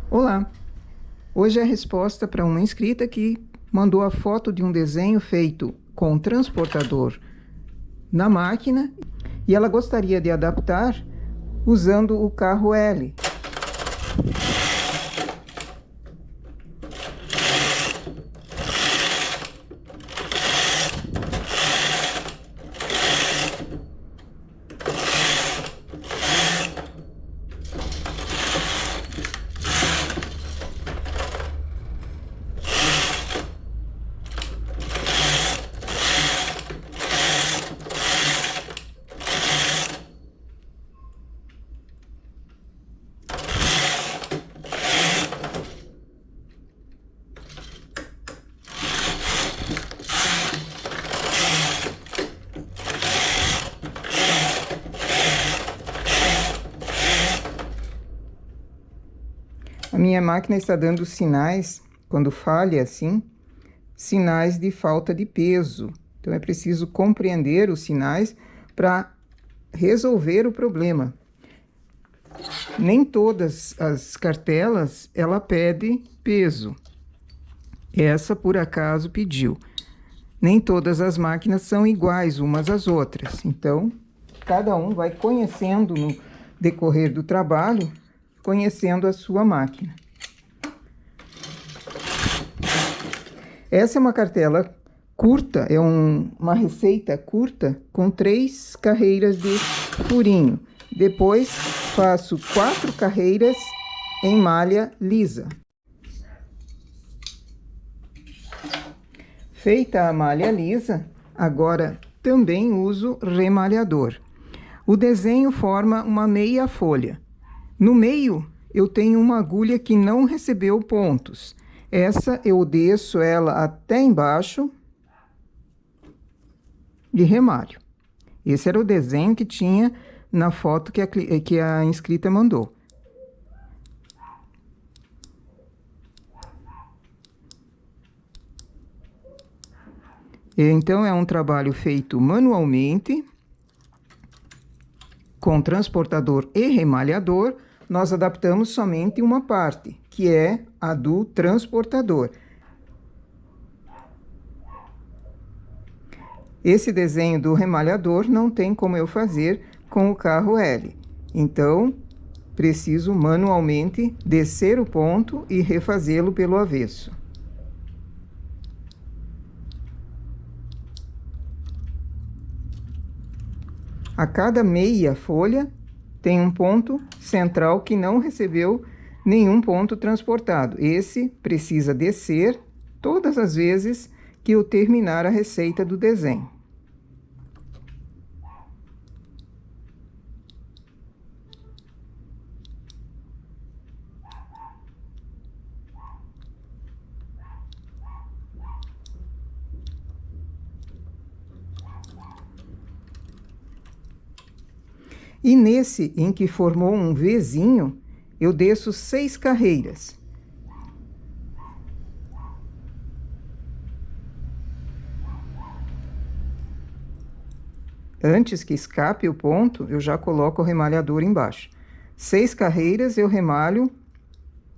Olá! Hoje é a resposta para uma inscrita que mandou a foto de um desenho feito com transportador na máquina e ela gostaria de adaptar usando o carro L. A minha máquina está dando sinais, quando falha assim, sinais de falta de peso. Então é preciso compreender os sinais para resolver o problema. Nem todas as cartelas ela pede peso. Essa por acaso pediu. Nem todas as máquinas são iguais umas às outras. Então, cada um vai conhecendo no decorrer do trabalho, conhecendo a sua máquina. Essa é uma cartela curta, é uma receita curta com 3 carreiras de furinho. Depois faço 4 carreiras em malha lisa. Feita a malha lisa, agora também uso remalhador. O desenho forma uma meia folha. No meio, eu tenho uma agulha que não recebeu pontos. Essa eu desço ela até embaixo e remalho. Esse era o desenho que tinha na foto que a inscrita mandou. Então, é um trabalho feito manualmente, com transportador e remalhador. Nós adaptamos somente uma parte, que é a do transportador. Esse desenho do remalhador não tem como eu fazer com o carro L. Então, preciso manualmente descer o ponto e refazê-lo pelo avesso. A cada meia folha tem um ponto central que não recebeu nenhum ponto transportado. Esse precisa descer todas as vezes que eu terminar a receita do desenho. E nesse em que formou um Vzinho, eu desço 6 carreiras. Antes que escape o ponto, eu já coloco o remalhador embaixo. 6 carreiras eu remalho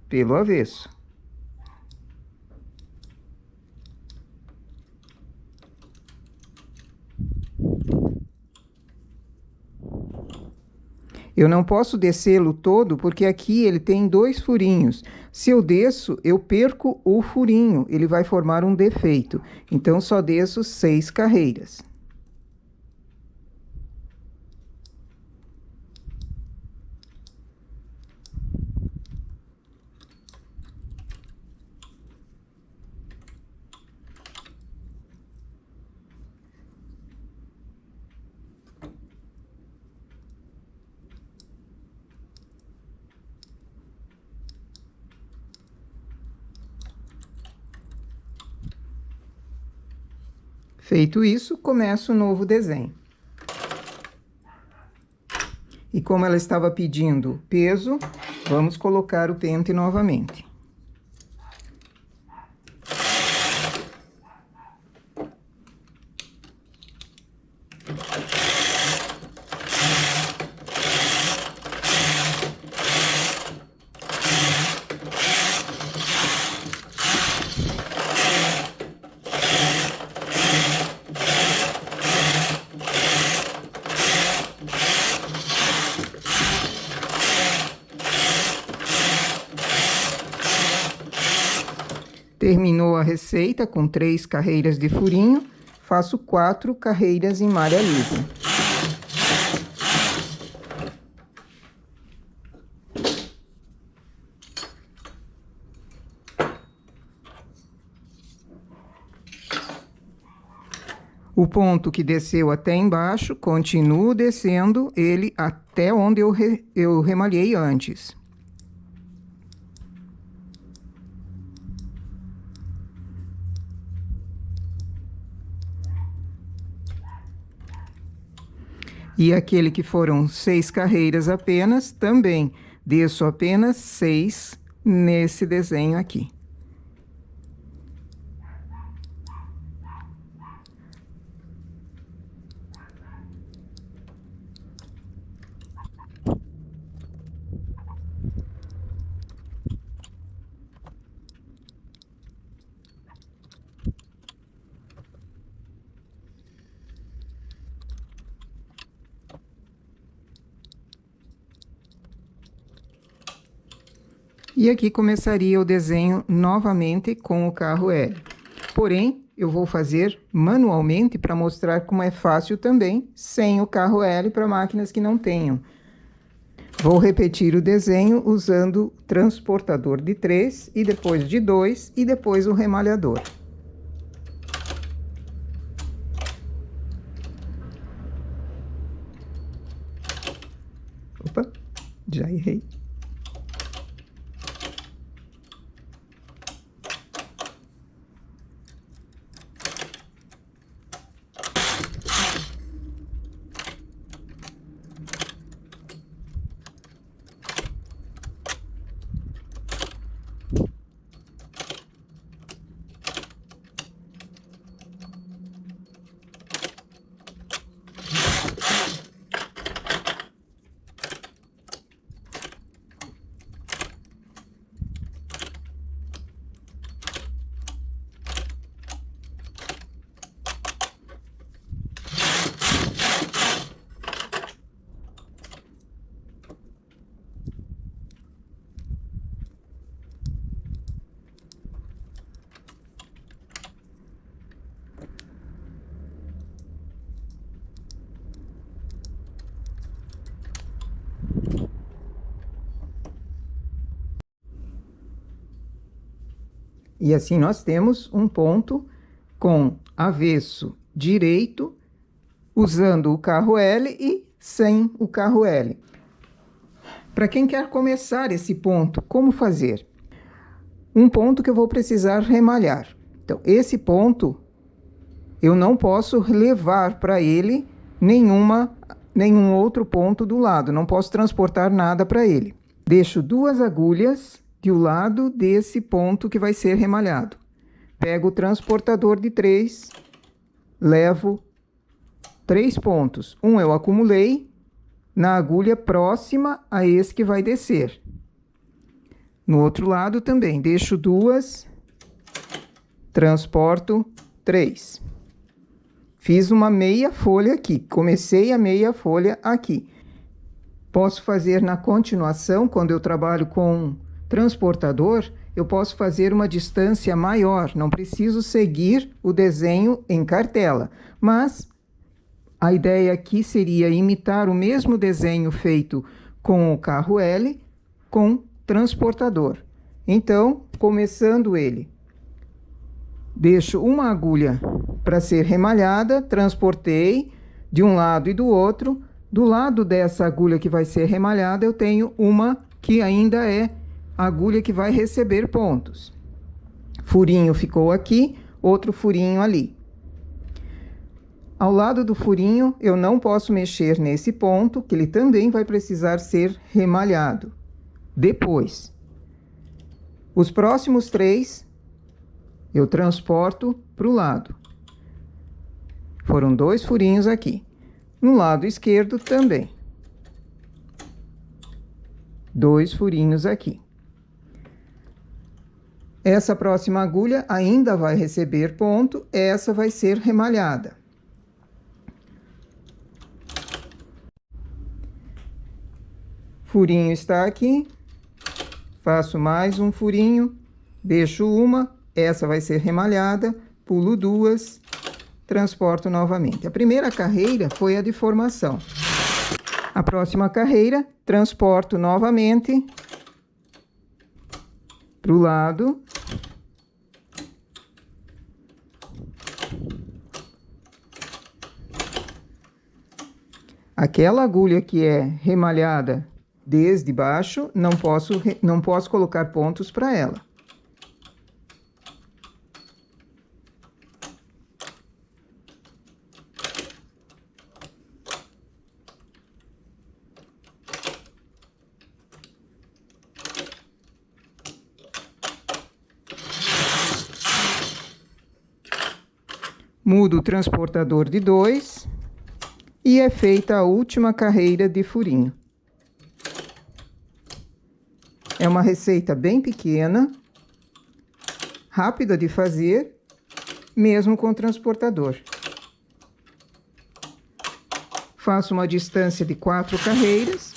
pelo avesso. Eu não posso descê-lo todo, porque aqui ele tem 2 furinhos. Se eu desço, eu perco o furinho, ele vai formar um defeito. Então, só desço 6 carreiras. Feito isso, começo o novo desenho. E como ela estava pedindo peso, vamos colocar o pente novamente. Terminou a receita com 3 carreiras de furinho, faço 4 carreiras em malha lisa. O ponto que desceu até embaixo, continuo descendo ele até onde eu remalhei antes. E aquele que foram 6 carreiras apenas, também desço apenas 6 nesse desenho aqui. E aqui começaria o desenho novamente com o carro L. Porém, eu vou fazer manualmente para mostrar como é fácil também, sem o carro L para máquinas que não tenham. Vou repetir o desenho usando transportador de 3 e depois de 2 e depois o remalhador. Opa, já errei. E assim nós temos um ponto com avesso direito, usando o carro L e sem o carro L. Para quem quer começar esse ponto, como fazer? Um ponto que eu vou precisar remalhar. Então, esse ponto, eu não posso levar para ele nenhum outro ponto do lado, não posso transportar nada para ele. Deixo 2 agulhas do lado desse ponto que vai ser remalhado. Pego o transportador de 3, levo 3 pontos. Um eu acumulei na agulha próxima a esse que vai descer. No outro lado também, deixo 2, transporto 3. Fiz uma meia folha aqui, comecei a meia folha aqui. Posso fazer na continuação, quando eu trabalho com transportador, eu posso fazer uma distância maior, não preciso seguir o desenho em cartela, mas a ideia aqui seria imitar o mesmo desenho feito com o carro L com transportador. Então, começando ele, deixo uma agulha para ser remalhada, transportei de um lado e do outro. Do lado dessa agulha que vai ser remalhada, eu tenho uma que ainda é a agulha que vai receber pontos. Furinho ficou aqui, outro furinho ali. Ao lado do furinho, eu não posso mexer nesse ponto, que ele também vai precisar ser remalhado. Depois, os próximos 3, eu transporto para o lado. Foram 2 furinhos aqui. No lado esquerdo também. 2 furinhos aqui. Essa próxima agulha ainda vai receber ponto, essa vai ser remalhada. Furinho está aqui, faço mais um furinho, deixo uma, essa vai ser remalhada, pulo 2, transporto novamente. A primeira carreira foi a de formação. A próxima carreira, transporto novamente para o lado. Aquela agulha que é remalhada desde baixo, não posso colocar pontos para ela. Mudo o transportador de 2 e é feita a última carreira de furinho. É uma receita bem pequena, rápida de fazer, mesmo com o transportador. Faço uma distância de 4 carreiras,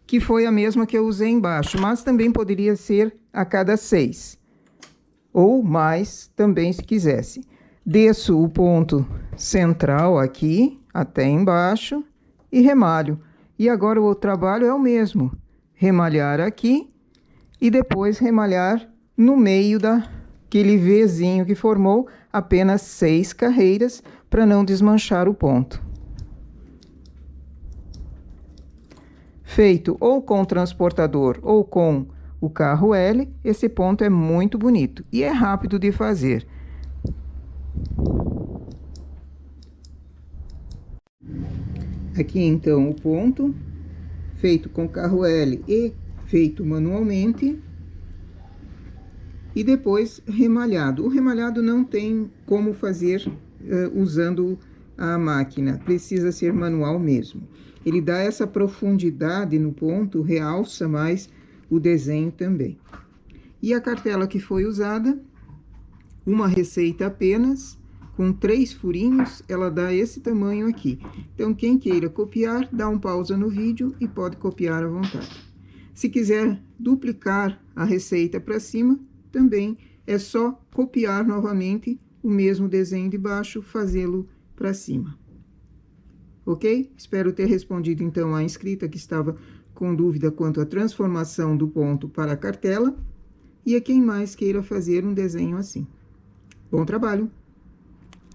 que foi a mesma que eu usei embaixo, mas também poderia ser a cada 6. Ou mais também, se quisesse. Desço o ponto central aqui, até embaixo, e remalho. E agora o trabalho é o mesmo. Remalhar aqui e depois remalhar no meio daquele Vzinho que formou, apenas 6 carreiras, para não desmanchar o ponto. Feito ou com transportador ou com o carro L, esse ponto é muito bonito e é rápido de fazer. Aqui então o ponto, feito com carro L e feito manualmente. E depois remalhado. O remalhado não tem como fazer usando a máquina, precisa ser manual mesmo. Ele dá essa profundidade no ponto, realça mais o desenho também. E a cartela que foi usada, uma receita apenas, com 3 furinhos, ela dá esse tamanho aqui. Então, quem queira copiar, dá um pausa no vídeo e pode copiar à vontade. Se quiser duplicar a receita para cima, também é só copiar novamente o mesmo desenho de baixo, fazê-lo para cima. Ok? Espero ter respondido então à inscrita que estava com dúvida quanto à transformação do ponto para a cartela e a quem mais queira fazer um desenho assim. Bom trabalho!